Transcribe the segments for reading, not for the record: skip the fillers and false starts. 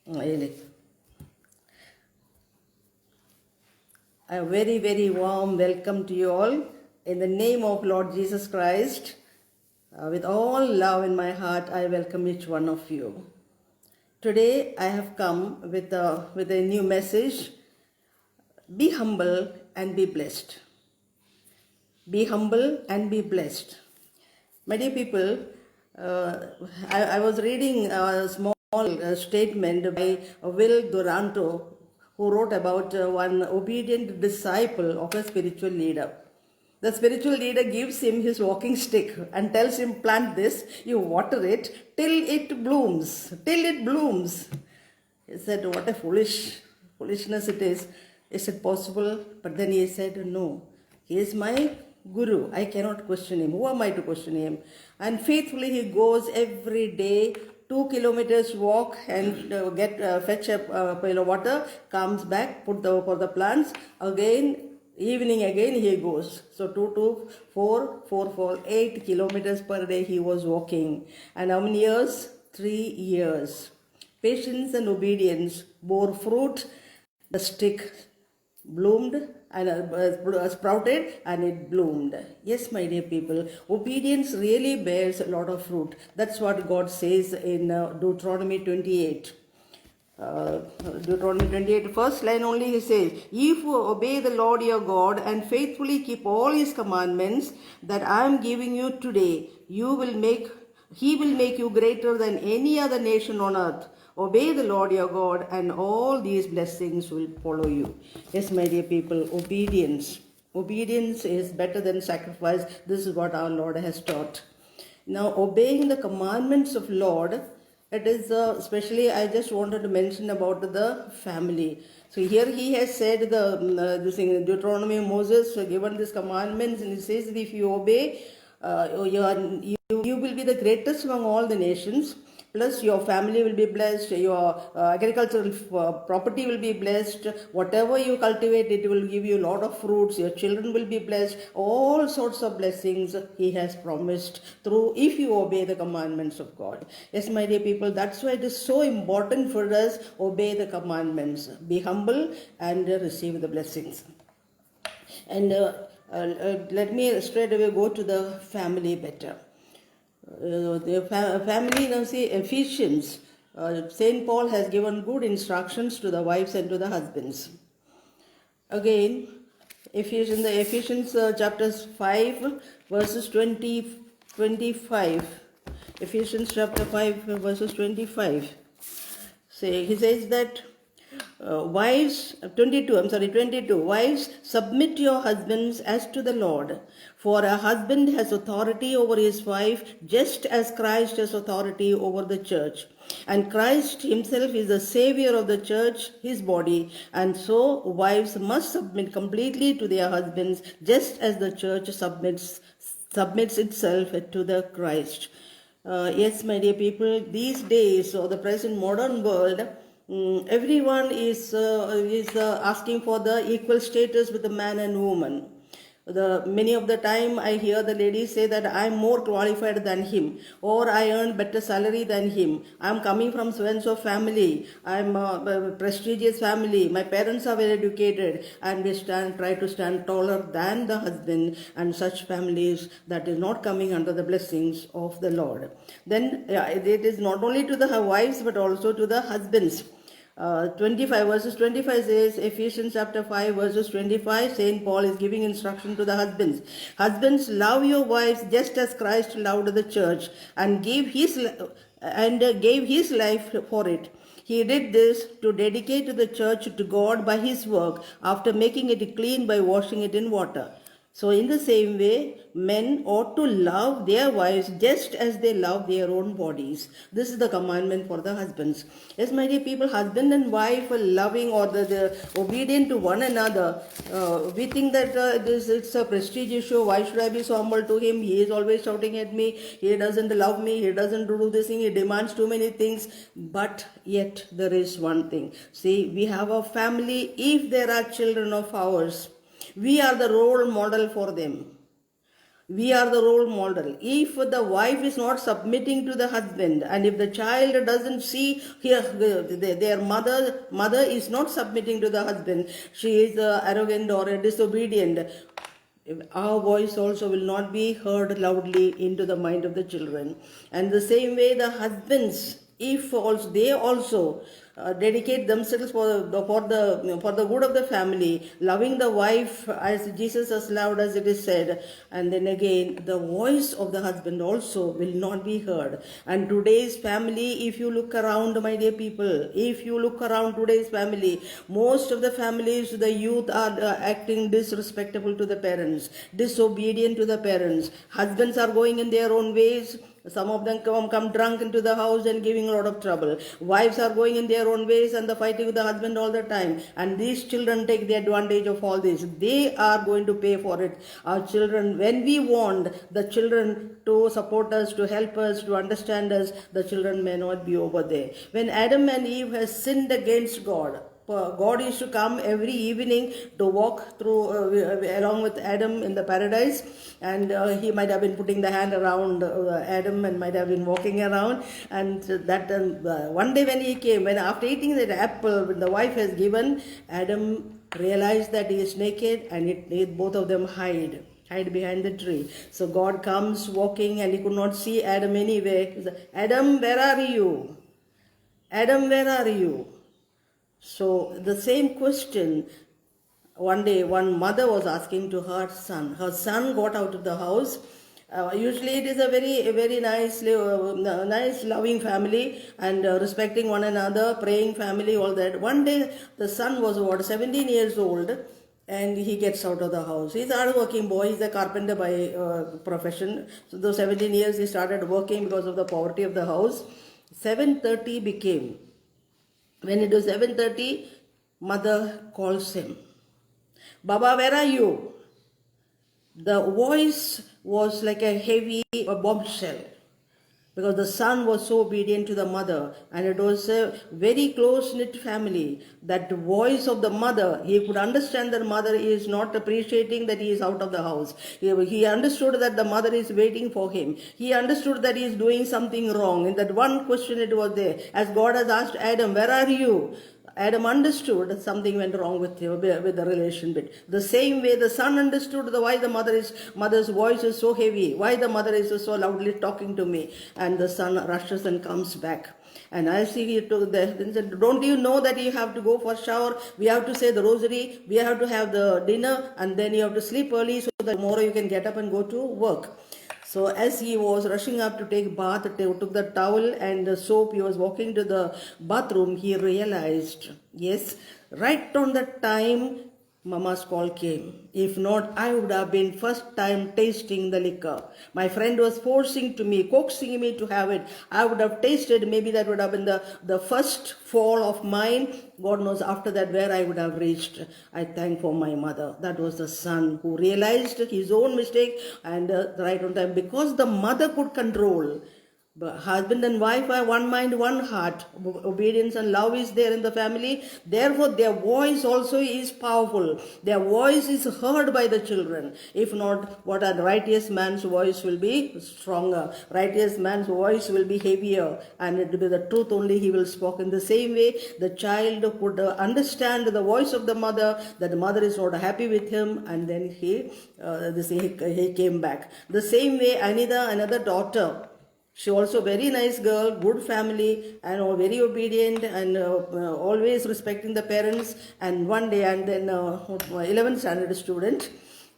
Really. A very, very warm welcome to you all. In the name of Lord Jesus Christ, with all love in my heart, I welcome each one of you. Today, I have come with a new message. Be humble and be blessed. Be humble and be blessed. My dear people, I was reading a small statement by Will Duranto, who wrote about one obedient disciple of a spiritual leader. The spiritual leader gives him his walking stick and tells him, plant this, you water it till it blooms, till it blooms. He said, what a foolishness it is. Is it possible? But then he said, no, he is my guru. I cannot question him. Who am I to question him? And faithfully he goes every day, 2 kilometers walk and fetch a water, comes back, put for the plants. Again, evening again he goes. So 2 to 4, 4 for 8 kilometers per day he was walking. And how many years? 3 years. Patience and obedience bore fruit. The stick bloomed and sprouted and it bloomed. Yes, my dear people, obedience really bears a lot of fruit. That's what God says in Deuteronomy 28. Deuteronomy 28, first line only, he says, if you obey the Lord your God and faithfully keep all his commandments that I am giving you today, he will make you greater than any other nation on earth. Obey the Lord your God and all these blessings will follow you. Yes, my dear people, obedience. Obedience is better than sacrifice. This is what our Lord has taught. Now, obeying the commandments of Lord, it is especially I just wanted to mention about the family. So here he has said this thing, Deuteronomy, Moses given these commandments, and he says that if you obey, you will be the greatest among all the nations. Plus your family will be blessed, your agricultural property will be blessed, whatever you cultivate it will give you a lot of fruits, your children will be blessed, all sorts of blessings he has promised through if you obey the commandments of God. Yes, my dear people, that's why it is so important for us obey the commandments, be humble and receive the blessings. And let me straight away go to the family better. The family, now see, Ephesians, Saint Paul has given good instructions to the wives and to the husbands. Again, Ephesians chapters 5 verses 25. Ephesians chapter 5 verses 25. He says that wives, 22, wives, submit your husbands as to the Lord. For a husband has authority over his wife, just as Christ has authority over the church. And Christ himself is the savior of the church, his body. And so wives must submit completely to their husbands, just as the church submits itself to the Christ. Yes, my dear people, these days, or the present modern world, everyone is asking for the equal status with the man and woman. Many of the time I hear the ladies say that I am more qualified than him, or I earn better salary than him. I am coming from so and so family. I am a prestigious family. My parents are well educated, and we try to stand taller than the husband, and such families that is not coming under the blessings of the Lord. Then it is not only to the wives but also to the husbands. 25 verses 25 says, Ephesians chapter 5 verses 25, Saint Paul is giving instruction to the husbands. Husbands, love your wives just as Christ loved the church and gave his life for it. He did this to dedicate the church to God by his work after making it clean by washing it in water. So in the same way, men ought to love their wives just as they love their own bodies. This is the commandment for the husbands. Yes, my dear people, husband and wife are loving or the obedient to one another. We think that it's a prestige issue. Why should I be so humble to him? He is always shouting at me. He doesn't love me. He doesn't do this thing. He demands too many things. But yet there is one thing. See, we have a family. If there are children of ours, we are the role model for them. We are the role model. If the wife is not submitting to the husband, and if the child doesn't see here their mother is not submitting to the husband, she is arrogant or disobedient, our voice also will not be heard loudly into the mind of the children. And the same way the husbands, if also they also dedicate themselves for the good of the family, loving the wife as Jesus has loved, as it is said, and then again the voice of the husband also will not be heard. And today's family, if you look around, my dear people, if you look around today's family, most of the families, the youth are acting disrespectful to the parents, disobedient to the parents. Husbands are going in their own ways. Some of them come drunk into the house and giving a lot of trouble. Wives are going in their own ways and the fighting with the husband all the time. And these children take the advantage of all this. They are going to pay for it. Our children, when we want the children to support us, to help us, to understand us, the children may not be over there. When Adam and Eve has sinned against God used to come every evening to walk through along with Adam in the paradise, and he might have been putting the hand around Adam and might have been walking around. And that one day when he came, when after eating that apple when the wife has given, Adam realized that he is naked, and it made both of them hide behind the tree. So God comes walking, and he could not see Adam anywhere. He said, Adam, where are you? Adam, where are you? So the same question, one day one mother was asking to her son. Her son got out of the house. Usually it is a very nice, loving family, and respecting one another, praying family, all that. One day the son was 17 years old, and he gets out of the house. He's a hard-working boy. He's a carpenter by profession. So those 17 years he started working because of the poverty of the house. 7:30 became. When it was 7:30, mother calls him. Baba, where are you? The voice was like a heavy bombshell, because the son was so obedient to the mother, and it was a very close-knit family. That voice of the mother, he could understand that mother is not appreciating that he is out of the house. He understood that the mother is waiting for him. He understood that he is doing something wrong. In that one question it was there. As God has asked Adam, where are you? Adam understood that something went wrong with the relationship. The same way the son understood why the mother's voice is so heavy, why the mother is so loudly talking to me, and the son rushes and comes back. And I see he took said, don't you know that you have to go for shower? We have to say the rosary, we have to have the dinner, and then you have to sleep early so that tomorrow you can get up and go to work. So as he was rushing up to take bath, took the towel and the soap, he was walking to the bathroom, he realized, yes, right on the time Mama's call came. If not, I would have been first time tasting the liquor. My friend was forcing to me, coaxing me to have it. I would have tasted, maybe that would have been the first fall of mine. God knows after that where I would have reached. I thank for my mother. That was the son who realized his own mistake and right on time. Because the mother could control. But husband and wife are one mind, one heart. Obedience and love is there in the family. Therefore, their voice also is powerful. Their voice is heard by the children. If not, what a righteous man's voice will be stronger. Righteous man's voice will be heavier, and it will be the truth only he will speak. In the same way, the child could understand the voice of the mother, that the mother is not happy with him, and then he came back. The same way, Anida, another daughter, she also very nice girl, good family, and very obedient, and always respecting the parents. And one day, and then 11th standard student,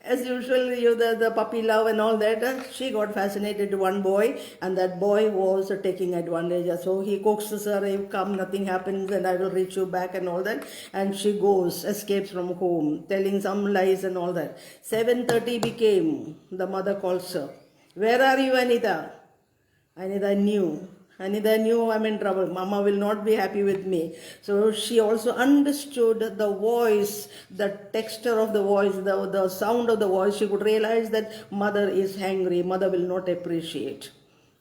as usual, the puppy love and all that, she got fascinated to one boy, and that boy was taking advantage. So he coaxes her, "Hey, come, nothing happens, and I will reach you back," and all that. And she goes, escapes from home, telling some lies and all that. 7:30 became, the mother calls her. "Where are you, Anita?" Anita knew I'm in trouble. Mama will not be happy with me. So she also understood the voice, the texture of the voice, the sound of the voice. She could realize that mother is angry. Mother will not appreciate.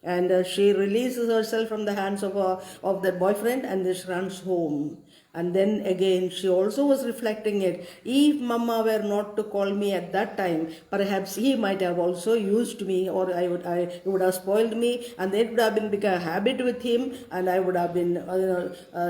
And she releases herself from the hands of that boyfriend, and she runs home. And then again, she also was reflecting it. If Mama were not to call me at that time, perhaps he might have also used me, or he would have spoiled me, and it would have been become a habit with him, and I would have been,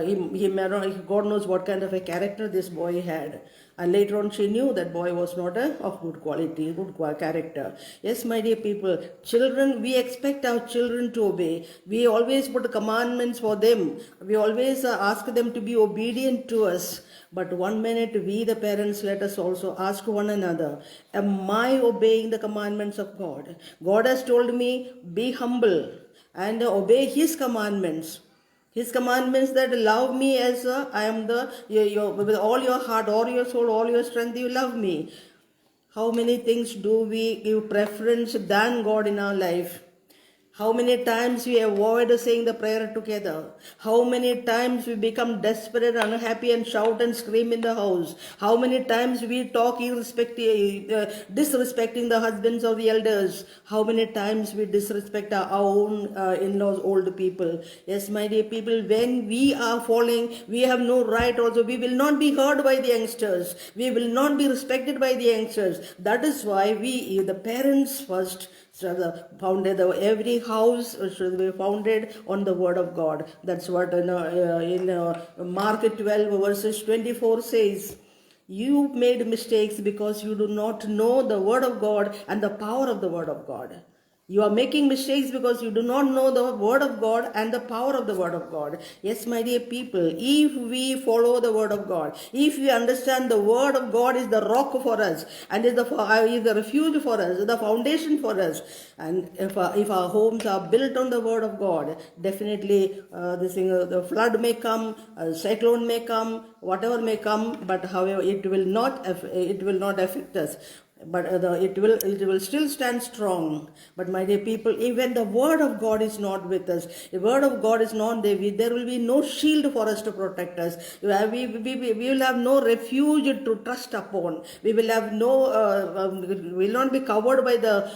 he may not, God knows what kind of a character this boy had. And later on, she knew that boy was not of good quality, good character. Yes, my dear people, children, we expect our children to obey. We always put commandments for them. We always ask them to be obedient to us. But one minute, we the parents, let us also ask one another, am I obeying the commandments of God? God has told me, be humble and obey His commandments. His commandments that love me as I am with all your heart, all your soul, all your strength, you love me. How many things do we give preference than God in our life? How many times we avoid saying the prayer together? How many times we become desperate, unhappy, and shout and scream in the house? How many times we talk disrespecting the husbands of the elders? How many times we disrespect our own in-laws, old people? Yes, my dear people, when we are falling, we have no right also. We will not be heard by the youngsters. We will not be respected by the youngsters. That is why the parents first, founded every house should be founded on the word of God. That's what in Mark 12 verses 24 says. You made mistakes because you do not know the word of God and the power of the word of God. You are making mistakes because you do not know the word of God and the power of the word of God. Yes, my dear people, if we follow the word of God, if we understand the word of God is the rock for us and is the refuge for us, the foundation for us, and if our homes are built on the word of God, definitely the flood may come, cyclone may come, whatever may come, but however it will not affect us. But it will still stand strong. But my dear people, even the word of God is not with us, the word of God is not there, there will be no shield for us to protect us. We will have no refuge to trust upon. We will have will not be covered by the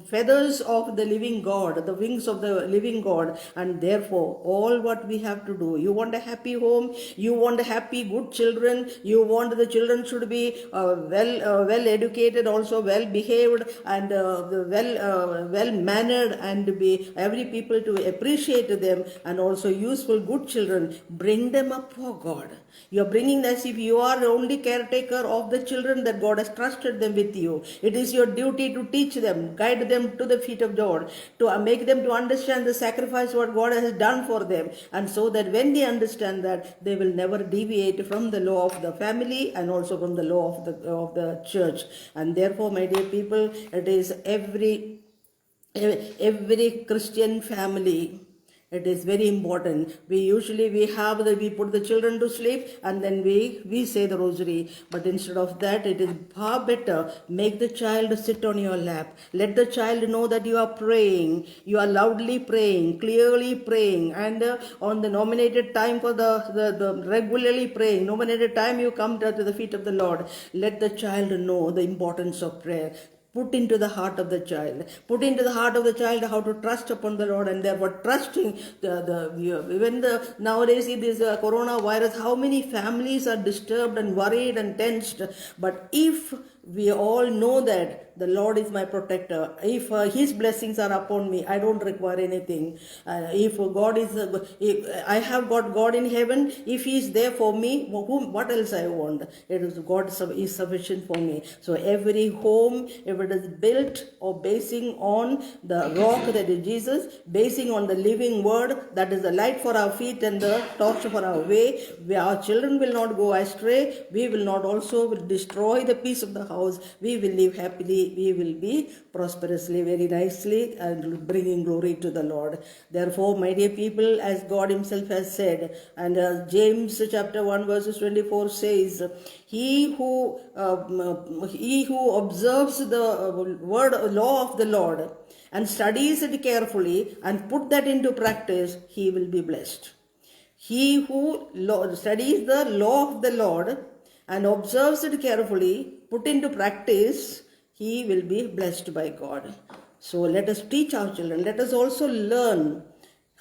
feathers of the living God, the wings of the living God. And therefore, all what we have to do, you want a happy home, you want happy good children, you want the children should be well educated, also well behaved, and well mannered, and be every people to appreciate them, and also useful good children. Bring them up for God. You are bringing as if you are the only caretaker of the children that God has trusted them with you. It is your duty to teach them, guide them to the feet of God, to make them to understand the sacrifice what God has done for them, and so that when they understand that, they will never deviate from the law of the family and also from the law of the church. And therefore, my dear people, it is every Christian family, it is very important. We put the children to sleep, and then we say the rosary. But instead of that, it is far better, make the child sit on your lap. Let the child know that you are praying, you are loudly praying, clearly praying, and on the nominated time for the regularly praying, nominated time you come to the feet of the Lord. Let the child know the importance of prayer. Put into the heart of the child how to trust upon the Lord, and therefore trusting nowadays in this coronavirus, how many families are disturbed and worried and tensed. But if we all know that the Lord is my protector, if His blessings are upon me, I don't require anything. If I have got God in heaven, if He is there for me, what else I want? God is sufficient for me. So every home, if it is built or basing on the rock that is Jesus, basing on the living word that is the light for our feet and the torch for our way, where our children will not go astray, we will not also destroy the peace of the house, we will live happily, we will be prosperously, very nicely, and bringing glory to the Lord. Therefore, my dear people, as God Himself has said, and James chapter 1 verses 24 says, He who observes the law of the Lord and studies it carefully and put that into practice, he will be blessed. He who studies the law of the Lord and observes it carefully, put into practice, he will be blessed by God. So let us teach our children. Let us also learn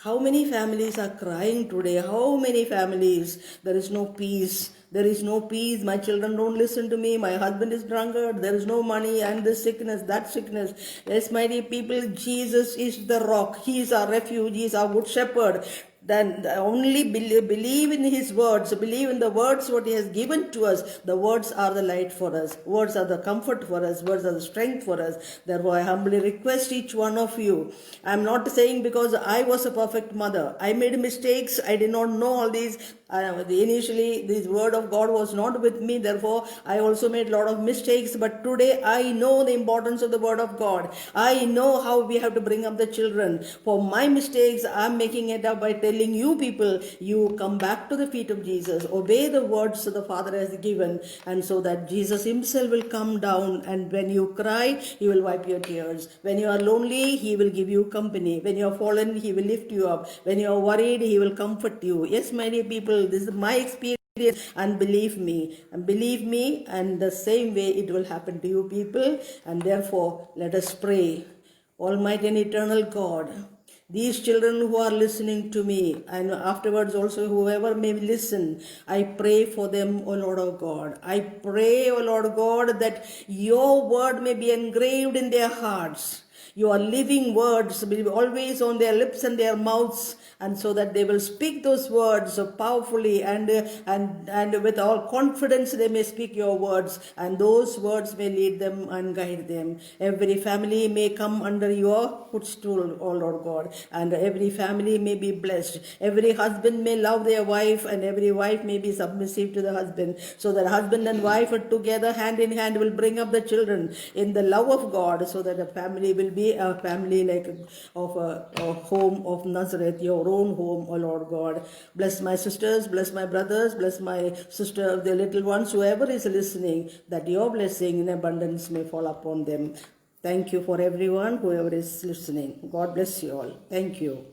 How many families are crying today? How many families? There is no peace. There is no peace. My children don't listen to me. My husband is drunkard. There is no money and this sickness, that sickness. Yes, my dear people, Jesus is the rock. He is our refuge. He is our good shepherd. Then only believe in his words, believe in the words what he has given to us. The words are the light for us, words are the comfort for us, words are the strength for us. Therefore I humbly request each one of you. I am not saying because I was a perfect mother, I made mistakes, I did not know all these. Initially this word of God was not with me, therefore I also made a lot of mistakes, but today I know the importance of the word of God. I know how we have to bring up the children. For my mistakes I am making it up by telling you people, you come back to the feet of Jesus, obey the words the Father has given, and so that Jesus himself will come down, and when you cry he will wipe your tears. When you are lonely he will give you company. When you are fallen he will lift you up. When you are worried he will comfort you. Yes, my dear people, this is my experience, and believe me, and the same way it will happen to you people. And therefore let us pray. Almighty and eternal God, these children who are listening to me, and afterwards also whoever may listen, I pray for them, O Lord of God. I pray, O Lord God, that your word may be engraved in their hearts. Your living words will be always on their lips and their mouths, and so that they will speak those words so powerfully and with all confidence they may speak your words, and those words may lead them and guide them. Every family may come under your footstool, O Lord God, and every family may be blessed. Every husband may love their wife, and every wife may be submissive to the husband, so that husband and wife are together hand in hand will bring up the children in the love of God, so that a family will be a family like a home of Nazareth, your own home, O Lord God. Bless my sisters, bless my brothers, bless my sister, the little ones, whoever is listening, that your blessing in abundance may fall upon them. Thank you for everyone, whoever is listening. God bless you all. Thank you.